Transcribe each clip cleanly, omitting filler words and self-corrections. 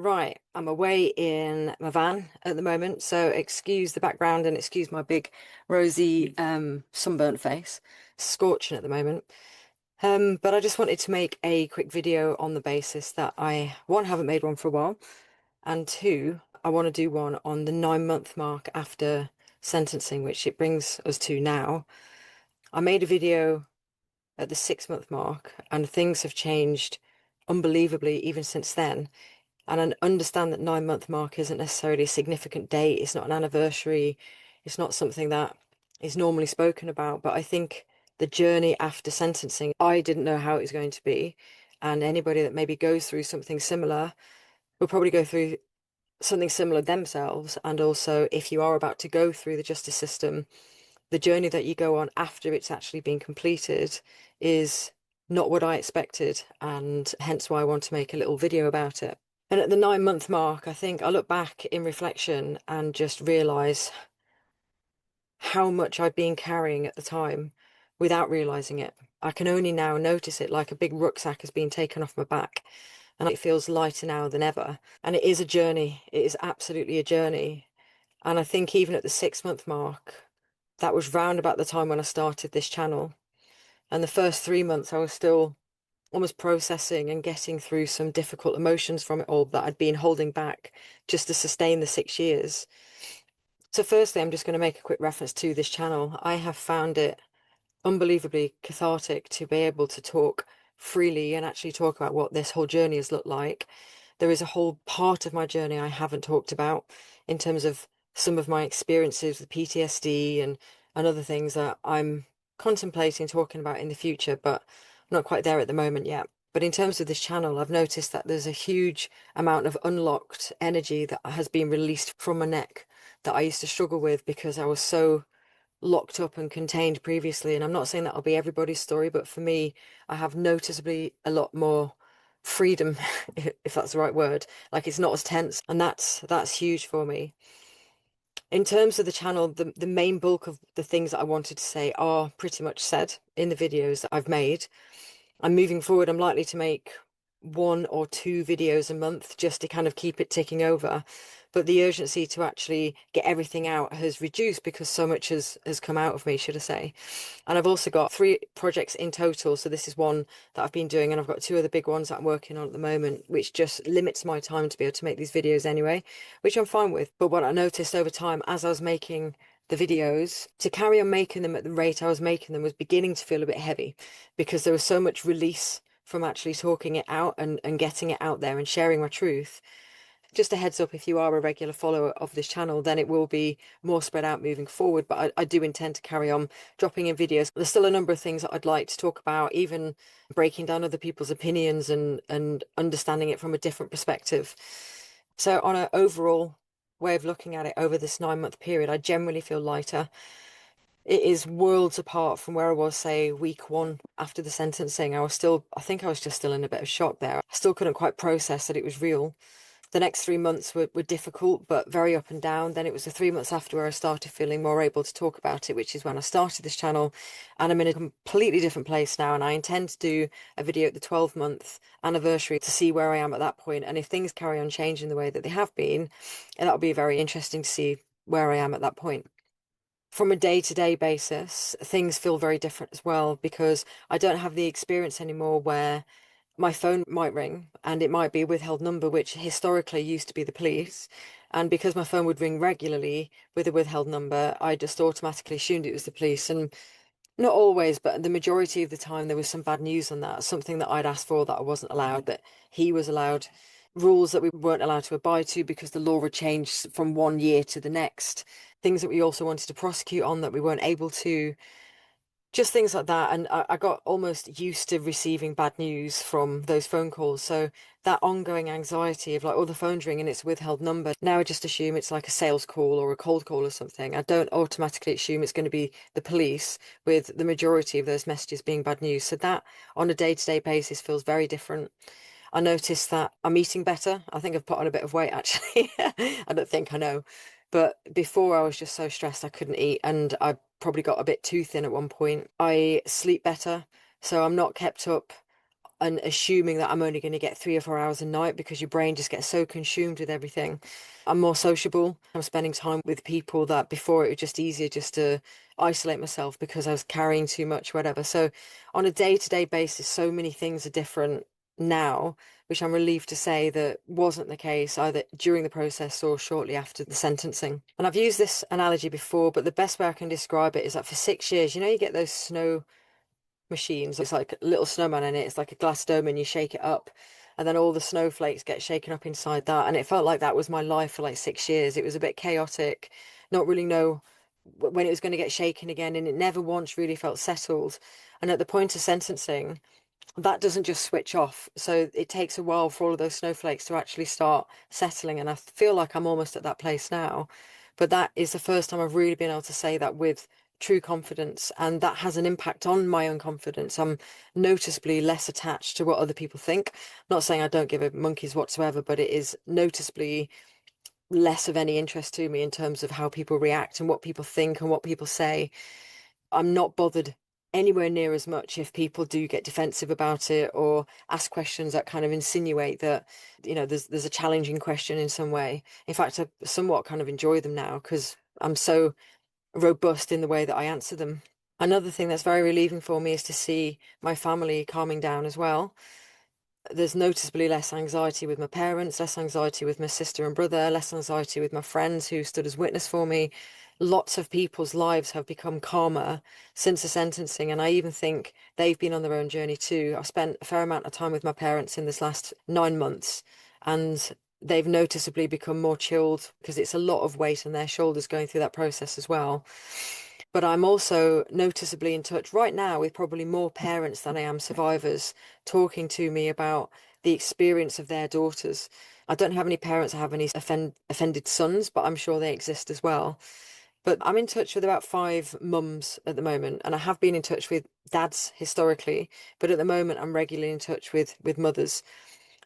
Right, I'm away in my van at the moment, so excuse the background and excuse my big rosy sunburnt face. Scorching at the moment. But I just wanted to make a quick video on the basis that I, one, haven't made one for a while, and two, I want to do one on the 9 month mark after sentencing, which it brings us to now. I made a video at the 6 month mark, and things have changed unbelievably even since then. And I understand that 9 month mark isn't necessarily a significant date. It's not an anniversary. It's not something that is normally spoken about. But I think the journey after sentencing, I didn't know how it was going to be. And anybody that maybe goes through something similar will probably go through something similar themselves. And also, if you are about to go through the justice system, the journey that you go on after it's actually been completed is not what I expected. And hence why I want to make a little video about it. And at the 9 month mark, I think I look back in reflection and just realize how much I'd been carrying at the time without realizing it. I can only now notice it like a big rucksack has been taken off my back, and it feels lighter now than ever. And it is a journey. It is absolutely a journey. And I think even at the 6 month mark, that was round about the time when I started this channel. And the first 3 months, I was still almost processing and getting through some difficult emotions from it all that I'd been holding back just to sustain the 6 years. So firstly, I'm just going to make a quick reference to this channel. I have found it unbelievably cathartic to be able to talk freely and actually talk about what this whole journey has looked like. There is a whole part of my journey I haven't talked about in terms of some of my experiences with PTSD and other things that I'm contemplating talking about in the future, but I'm not quite there at the moment yet. But in terms of this channel, I've noticed that there's a huge amount of unlocked energy that has been released from my neck that I used to struggle with because I was so locked up and contained previously. And I'm not saying that'll be everybody's story, but for me, I have noticeably a lot more freedom, if that's the right word. Like it's not as tense, and that's huge for me. In terms of the channel, the main bulk of the things that I wanted to say are pretty much said in the videos that I've made. And moving forward, I'm likely to make 1 or 2 videos a month just to kind of keep it ticking over. But the urgency to actually get everything out has reduced because so much has come out of me, should I say. And I've also got 3 projects in total. So this is one that I've been doing, and I've got 2 other big ones that I'm working on at the moment, which just limits my time to be able to make these videos anyway, which I'm fine with. But what I noticed over time as I was making the videos, to carry on making them at the rate I was making them was beginning to feel a bit heavy because there was so much release from actually talking it out and getting it out there and sharing my truth. Just a heads up, if you are a regular follower of this channel, then it will be more spread out moving forward. But I do intend to carry on dropping in videos. There's still a number of things that I'd like to talk about, even breaking down other people's opinions and understanding it from a different perspective. So on an overall way of looking at it over this 9 month period, I generally feel lighter. It is worlds apart from where I was, say, week 1 after the sentencing. I think I was just still in a bit of shock there. I still couldn't quite process that it was real. The next 3 months were difficult, but very up and down. Then it was the 3 months after where I started feeling more able to talk about it, which is when I started this channel. And I'm in a completely different place now. And I intend to do a video at the 12 month anniversary to see where I am at that point. And if things carry on changing the way that they have been, that'll be very interesting to see where I am at that point. From a day-to-day basis, things feel very different as well because I don't have the experience anymore where my phone might ring and it might be a withheld number, which historically used to be the police. And because my phone would ring regularly with a withheld number, I just automatically assumed it was the police. And not always, but the majority of the time there was some bad news on that, something that I'd asked for that I wasn't allowed, that he was allowed, rules that we weren't allowed to abide to because the law had changed from one year to the next, things that we also wanted to prosecute on that we weren't able to, just things like that. And I got almost used to receiving bad news from those phone calls. So that ongoing anxiety of like, oh, the phone's ringing, it's a withheld number. Now I just assume it's like a sales call or a cold call or something. I don't automatically assume it's going to be the police, with the majority of those messages being bad news. So that on a day-to-day basis feels very different. I noticed that I'm eating better. I think I've put on a bit of weight actually. I don't think I know. But before I was just so stressed I couldn't eat, and I probably got a bit too thin at one point. I sleep better, so I'm not kept up and assuming that I'm only going to get 3 or 4 hours a night because your brain just gets so consumed with everything. I'm more sociable. I'm spending time with people that before it was just easier just to isolate myself because I was carrying too much, whatever. So on a day-to-day basis, so many things are different now, which I'm relieved to say that wasn't the case either during the process or shortly after the sentencing. And I've used this analogy before, but the best way I can describe it is that for 6 years, you get those snow machines. It's like a little snowman in it. It's like a glass dome and you shake it up. And then all the snowflakes get shaken up inside that. And it felt like that was my life for like 6 years. It was a bit chaotic, not really know when it was going to get shaken again. And it never once really felt settled. And at the point of sentencing, that doesn't just switch off. So it takes a while for all of those snowflakes to actually start settling. And I feel like I'm almost at that place now. But that is the first time I've really been able to say that with true confidence. And that has an impact on my own confidence. I'm noticeably less attached to what other people think. Not saying I don't give a monkey's whatsoever, but it is noticeably less of any interest to me in terms of how people react and what people think and what people say. I'm not bothered anywhere near as much if people do get defensive about it or ask questions that kind of insinuate that, there's a challenging question in some way. In fact, I somewhat kind of enjoy them now because I'm so robust in the way that I answer them. Another thing that's very relieving for me is to see my family calming down as well. There's noticeably less anxiety with my parents, less anxiety with my sister and brother, less anxiety with my friends who stood as witness for me. Lots of people's lives have become calmer since the sentencing, and I even think they've been on their own journey too. I've spent a fair amount of time with my parents in this last 9 months, and they've noticeably become more chilled because it's a lot of weight on their shoulders going through that process as well. But I'm also noticeably in touch right now with probably more parents than I am survivors talking to me about the experience of their daughters. I don't have any parents that have any offended sons, but I'm sure they exist as well. But I'm in touch with about 5 mums at the moment, and I have been in touch with dads historically, but at the moment I'm regularly in touch with mothers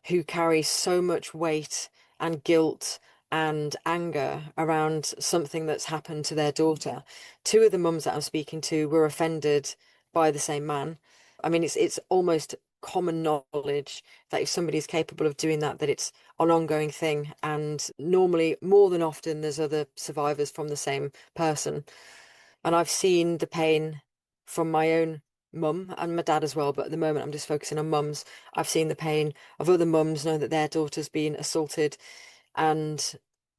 who carry so much weight and guilt and anger around something that's happened to their daughter. Two of the mums that I'm speaking to were offended by the same man. I mean, it's almost common knowledge that if somebody is capable of doing that, that it's an ongoing thing. And normally, more than often, there's other survivors from the same person. And I've seen the pain from my own mum and my dad as well, but at the moment I'm just focusing on mums. I've seen the pain of other mums knowing that their daughter's been assaulted, and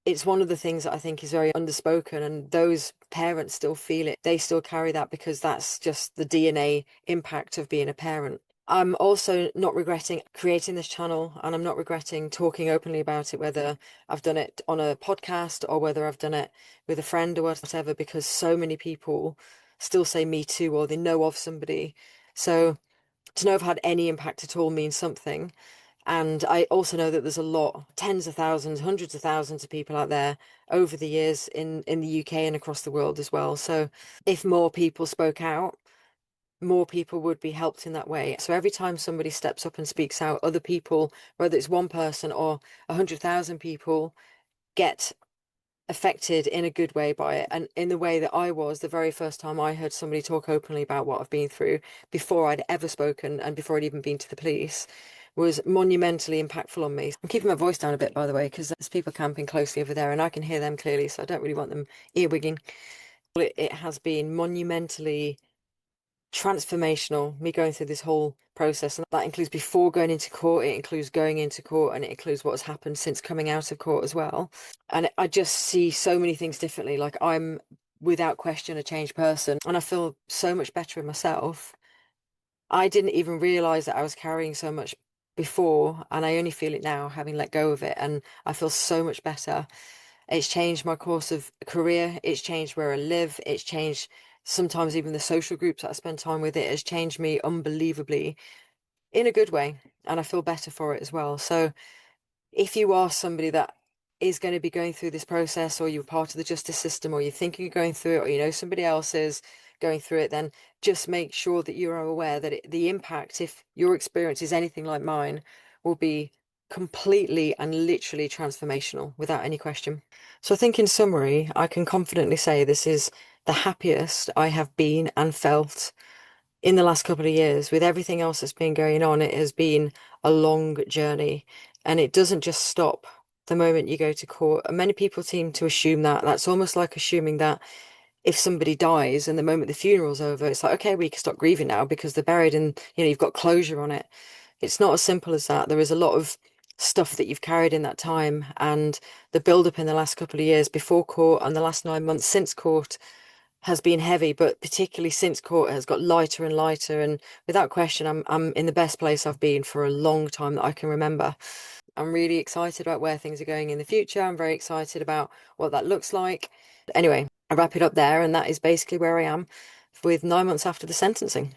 it's one of the things that I think is very underspoken, and those parents still feel it. They still carry that because that's just the DNA impact of being a parent. I'm also not regretting creating this channel, and I'm not regretting talking openly about it, whether I've done it on a podcast or whether I've done it with a friend or whatever, because so many people still say me too, or they know of somebody. So to know I've had any impact at all means something. And I also know that there's a lot, tens of thousands, hundreds of thousands of people out there over the years in the UK and across the world as well. So if more people spoke out, more people would be helped in that way. So every time somebody steps up and speaks out, other people, whether it's one person or 100,000 people, get affected in a good way by it. And in the way that I was the very first time I heard somebody talk openly about what I've been through before I'd ever spoken and before I'd even been to the police was monumentally impactful on me. I'm keeping my voice down a bit, by the way, because there's people camping closely over there and I can hear them clearly, so I don't really want them earwigging. It has been monumentally transformational, me going through this whole process. And that includes before going into court, it includes going into court, and it includes what has happened since coming out of court as well. And I just see so many things differently. Like I'm without question a changed person, and I feel so much better in myself. I didn't even realize that I was carrying so much before, and I only feel it now, having let go of it, and I feel so much better. It's changed my course of career. It's changed where I live. It's changed sometimes even the social groups that I spend time with. It has changed me unbelievably in a good way. And I feel better for it as well. So if you are somebody that is going to be going through this process, or you're part of the justice system, or you're thinking you're going through it, or you know somebody else is going through it, then just make sure that you are aware that the impact, if your experience is anything like mine, will be completely and literally transformational without any question. So I think in summary, I can confidently say this is the happiest I have been and felt in the last couple of years, with everything else that's been going on, it has been a long journey and it doesn't just stop the moment you go to court. And many people seem to assume that. That's almost like assuming that if somebody dies and the moment the funeral's over, it's like, okay, we can stop grieving now because they're buried and, you've got closure on it. It's not as simple as that. There is a lot of stuff that you've carried in that time, and the build-up in the last couple of years before court and the last 9 months since court has been heavy, but particularly since court has got lighter and lighter. And without question, I'm in the best place I've been for a long time that I can remember. I'm really excited about where things are going in the future. I'm very excited about what that looks like. Anyway, I wrap it up there, and that is basically where I am with 9 months after the sentencing.